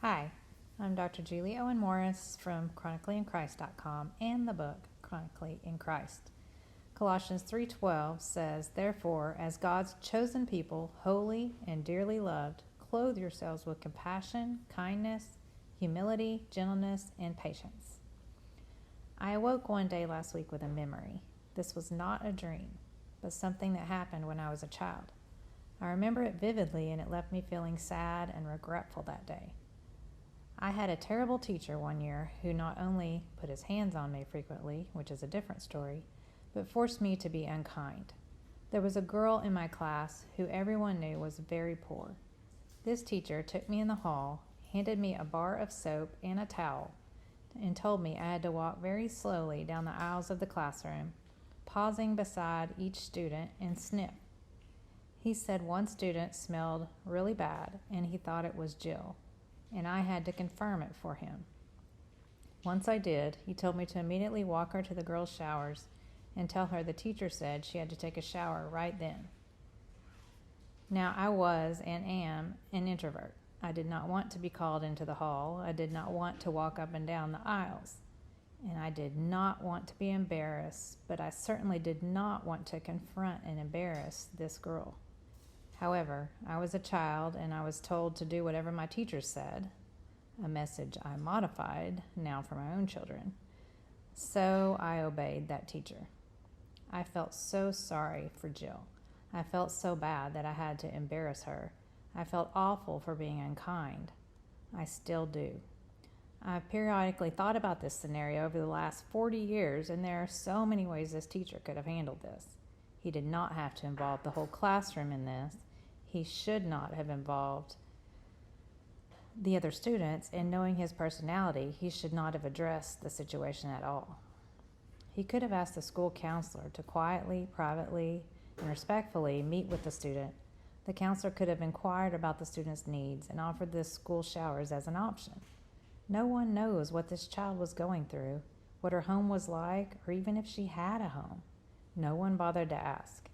Hi, I'm Dr. Julie Owen Morris from chronicallyinchrist.com and the book Chronically in Christ. Colossians 3:12 says, "Therefore, as God's chosen people, holy and dearly loved, clothe yourselves with compassion, kindness, humility, gentleness, and patience." I awoke one day last week with a memory. This was not a dream, but something that happened when I was a child. I remember it vividly, and it left me feeling sad and regretful that day. I had a terrible teacher one year who not only put his hands on me frequently, which is a different story, but forced me to be unkind. There was a girl in my class who everyone knew was very poor. This teacher took me in the hall, handed me a bar of soap and a towel, and told me I had to walk very slowly down the aisles of the classroom, pausing beside each student and sniff. He said one student smelled really bad and he thought it was Jill, and I had to confirm it for him. Once I did, he told me to immediately walk her to the girls' showers and tell her the teacher said she had to take a shower right then. Now, I was and am an introvert. I did not want to be called into the hall. I did not want to walk up and down the aisles. And I did not want to be embarrassed, but I certainly did not want to confront and embarrass this girl. However, I was a child and I was told to do whatever my teacher said, a message I modified now for my own children. So I obeyed that teacher. I felt so sorry for Jill. I felt so bad that I had to embarrass her. I felt awful for being unkind. I still do. I've periodically thought about this scenario over the last 40 years, and there are so many ways this teacher could have handled this. He did not have to involve the whole classroom in this. He should not have involved the other students, and knowing his personality, he should not have addressed the situation at all. He could have asked the school counselor to quietly, privately, and respectfully meet with the student. The counselor could have inquired about the student's needs and offered the school showers as an option. No one knows what this child was going through, what her home was like, or even if she had a home. No one bothered to ask.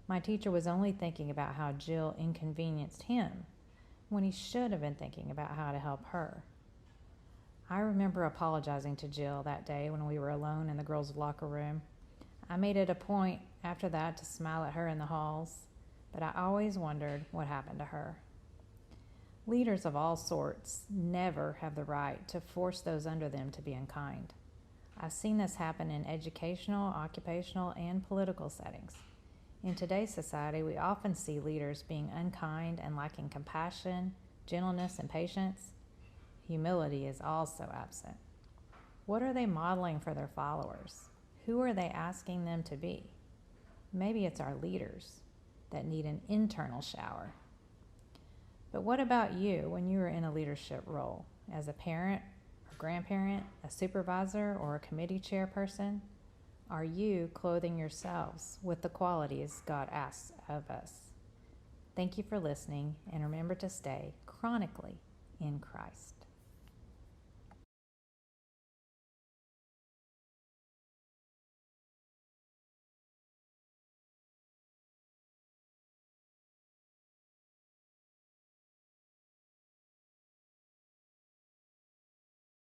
My teacher was only thinking about how Jill inconvenienced him, when he should have been thinking about how to help her. I remember apologizing to Jill that day when we were alone in the girls' locker room. I made it a point after that to smile at her in the halls, but I always wondered what happened to her. Leaders of all sorts never have the right to force those under them to be unkind. I've seen this happen in educational, occupational, and political settings. In today's society, we often see leaders being unkind and lacking compassion, gentleness, and patience. Humility is also absent. What are they modeling for their followers? Who are they asking them to be? Maybe it's our leaders that need an internal shower. But what about you when you are in a leadership role as a parent, a grandparent, a supervisor, or a committee chairperson? Are you clothing yourselves with the qualities God asks of us? Thank you for listening, and remember to stay chronically in Christ.